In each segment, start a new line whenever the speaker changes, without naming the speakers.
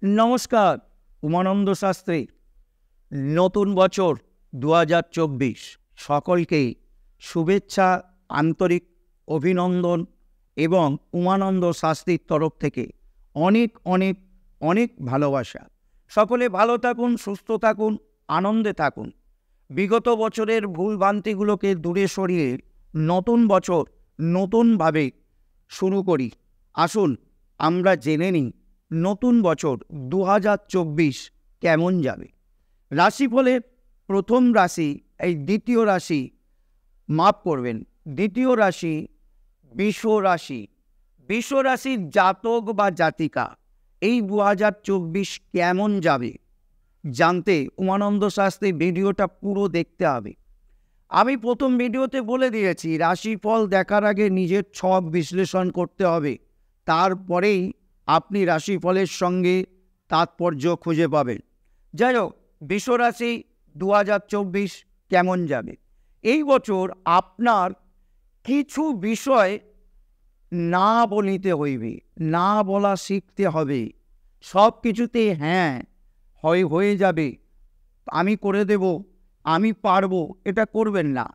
নমস্কার, উমানন্দ শাস্ত্রী। নতুন বছর 2024 সকলকেই শুভেচ্ছা, আন্তরিক অভিনন্দন এবং উমানন্দ শাস্ত্রীর তরফ থেকে অনেক অনেক অনেক ভালোবাসা। সকলে ভালো থাকুন, সুস্থ থাকুন, আনন্দে থাকুন। বিগত বছরের ভুলভ্রান্তিগুলোকে দূরে সরিয়ে নতুন বছর নতুনভাবে শুরু করি। আসুন আমরা জেনে নিই নতুন বছর 2024 কেমন যাবে। রাশিফলের প্রথম রাশি, এই দ্বিতীয় রাশি, মাফ করবেন, দ্বিতীয় রাশি বৃষ রাশি। বৃষ রাশির জাতক বা জাতিকা এই 2024 কেমন যাবে জানতে উমানন্দ শাস্ত্রী ভিডিওটা পুরো দেখতে হবে। আমি প্রথম ভিডিওতে বলে দিয়েছি রাশিফল দেখার আগে নিজের ছক বিশ্লেষণ করতে হবে, তারপরেই আপনি রাশিফলের সঙ্গে তাৎপর্য খুঁজে পাবেন। যাই হোক, বৃষ রাশি 2024 কেমন যাবে। এই বছর আপনার কিছু বিষয় না বলিতে হইবে, না বলা শিখতে হবে। সব কিছুতে হ্যাঁ হয়ে যাবে, আমি করে দেব, আমি পারবো, এটা করবেন না।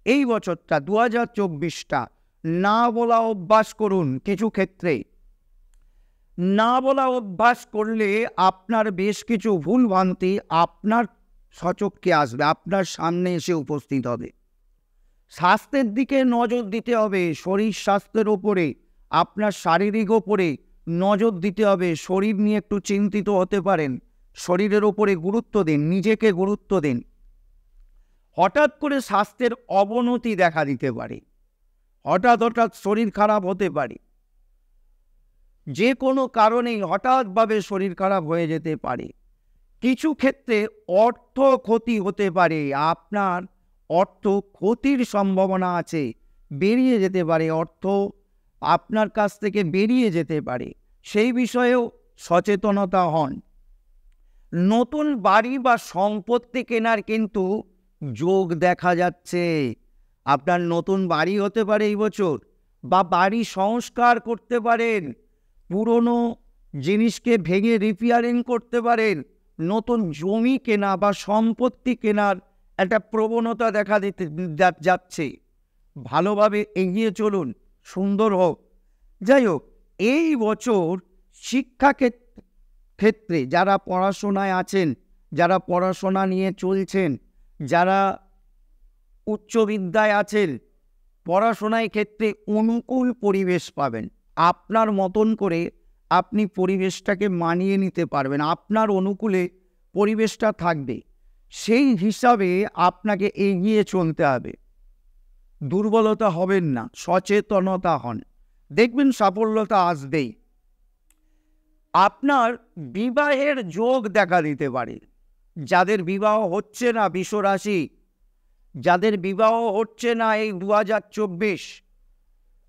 এই বছরটা 2024টা না বলা অভ্যাস করুন। কিছু ক্ষেত্রে না বলা অভ্যাস করলে আপনার বেশ কিছু ভুলভ্রান্তি আপনার সচক্ষে আসবে, আপনার সামনে এসে উপস্থিত হবে। স্বাস্থ্যের দিকে নজর দিতে হবে, শরীর স্বাস্থ্যের ওপরে, আপনার শারীরিক ওপরে নজর দিতে হবে। শরীর নিয়ে একটু চিন্তিত হতে পারেন, শরীরের ওপরে গুরুত্ব দিন, নিজেকে গুরুত্ব দিন। হঠাৎ করে স্বাস্থ্যের অবনতি দেখা দিতে পারে, হঠাৎ শরীর খারাপ হতে পারে, যে কোনো কারণেই হঠাৎভাবে শরীর খারাপ হয়ে যেতে পারে। কিছু ক্ষেত্রে অর্থ ক্ষতি হতে পারে, আপনার অর্থ ক্ষতির সম্ভাবনা আছে, বেরিয়ে যেতে পারে, অর্থ আপনার কাছ থেকে বেরিয়ে যেতে পারে, সেই বিষয়েও সচেতনতা হন। নতুন বাড়ি বা সম্পত্তি কেনার কিন্তু যোগ দেখা যাচ্ছে। আপনার নতুন বাড়ি হতে পারে এই বছর, বা বাড়ি সংস্কার করতে পারেন, পুরনো জিনিসকে ভেঙে রিপেয়ারিং করতে পারেন, নতুন জমি কেনা বা সম্পত্তি কেনার একটা প্রবণতা দেখা দিতে যাচ্ছে। ভালোভাবে এগিয়ে চলুন, সুন্দর হোক। যাই হোক, এই বছর শিক্ষা ক্ষেত্রে যারা পড়াশোনায় আছেন, যারা পড়াশোনা নিয়ে চলছেন, যারা উচ্চ বিদ্যায় আছেন, পড়াশোনায় ক্ষেত্রে অনুকূল পরিবেশ পাবেন। আপনার মতন করে আপনি পরিবেশটাকে মানিয়ে নিতে পারবেন, আপনার অনুকূলে পরিবেশটা থাকবে, সেই হিসাবে আপনাকে এগিয়ে চলতে হবে। দুর্বলতা হবেন না, সচেতনতা হন, দেখবেন সাফল্যতা আসবেই। আপনার বিবাহের যোগ দেখা দিতে পারে। যাদের বিবাহ হচ্ছে না, বৃষ রাশি, যাদের বিবাহ হচ্ছে না এই 2024,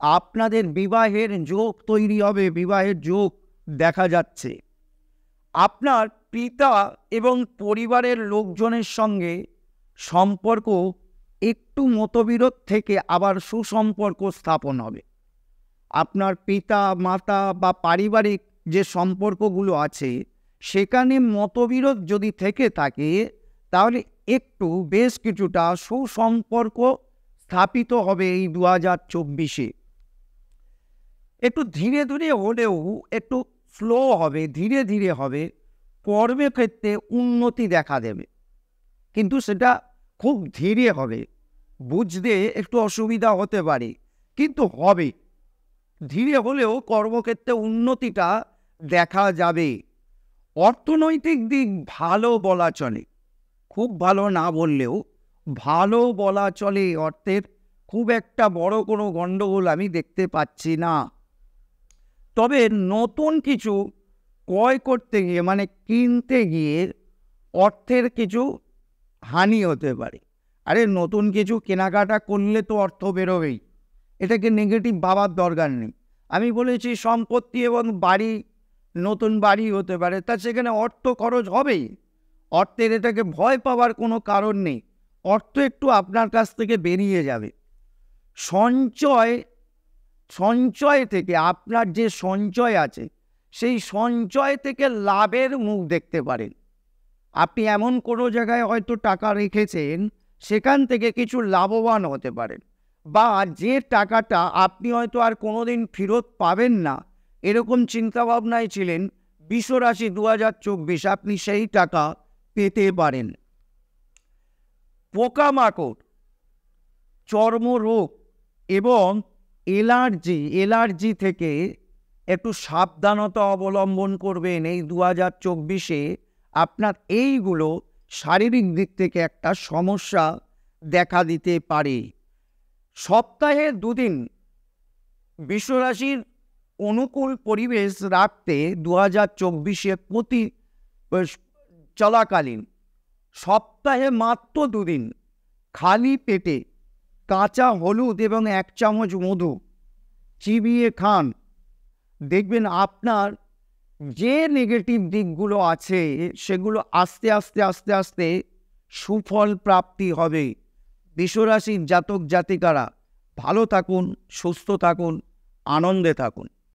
আপনাদের বিবাহের যোগ তৈরি হবে, বিবাহের যোগ দেখা যাচ্ছে। আপনার পিতা এবং পরিবারের লোকজনের সঙ্গে সম্পর্ক একটু মতবিরোধ থেকে আবার সুসম্পর্ক স্থাপন হবে। আপনার পিতা মাতা বা পারিবারিক যে সম্পর্কগুলো আছে সেখানে মতবিরোধ যদি থেকে থাকে, তাহলে একটু বেশ কিছুটা সুসম্পর্ক স্থাপিত হবে এই 2024-এ। একটু ধীরে ধীরে হলেও একটু স্লো হবে, ধীরে ধীরে হবে। কর্মক্ষেত্রে উন্নতি দেখা দেবে, কিন্তু সেটা খুব ধীরে হবে, বুঝতে একটু অসুবিধা হতে পারে, কিন্তু হবে। ধীরে হলেও কর্মক্ষেত্রে উন্নতিটা দেখা যাবে। অর্থনৈতিক দিক ভালো বলা চলে, খুব ভালো না বললেও ভালো বলা চলে। অর্থের খুব একটা বড় কোনো গণ্ডগোল আমি দেখতে পাচ্ছি না। তবে নতুন কিছু ক্রয় করতে গিয়ে, মানে কিনতে গিয়ে অর্থের কিছু হানি হতে পারে। আরে নতুন কিছু কেনাকাটা করলে তো অর্থ বেরোবেই, এটাকে নেগেটিভ ভাবার দরকার নেই। আমি বলেছি সম্পত্তি এবং বাড়ি, নতুন বাড়ি হতে পারে, তা সেখানে অর্থ খরচ হবেই। অর্থের এটাকে ভয় পাওয়ার কোনো কারণ নেই। অর্থ একটু আপনার কাছ থেকে বেরিয়ে যাবে। সঞ্চয় থেকে আপনার যে সঞ্চয় আছে সেই সঞ্চয় থেকে লাভের মুখ দেখতে পারেন। আপনি এমন কোনো জায়গায় হয়তো টাকা রেখেছেন, সেখান থেকে কিছু লাভবান হতে পারেন, বা যে টাকাটা আপনি হয়তো আর কোনোদিন ফেরত পাবেন না এরকম চিন্তাভাবনায় ছিলেন, বিশ্বরাশি 2024 আপনি সেই টাকা পেতে পারেন। পোকামাকড়, চর্মরোগ এবং এলার্জি থেকে একটু সাবধানতা অবলম্বন করবেন। এই 2024-এ আপনার এইগুলো শারীরিক দিক থেকে একটা সমস্যা দেখা দিতে পারে। সপ্তাহে 2 দিন বিশ্বরাশির অনুকূল পরিবেশ রাখতে 2024-এ প্রতি চলাকালীন সপ্তাহে মাত্র 2 দিন খালি পেটে কাঁচা হলুদ এবং 1 চামচ মধু চিবিয়ে খান। দেখবেন আপনার যে নেগেটিভ দিকগুলো আছে সেগুলো আস্তে আস্তে আস্তে আস্তে সুফল প্রাপ্তি হবে। বিশ্বরাশির জাতক জাতিকারা ভালো থাকুন, সুস্থ থাকুন, আনন্দে থাকুন।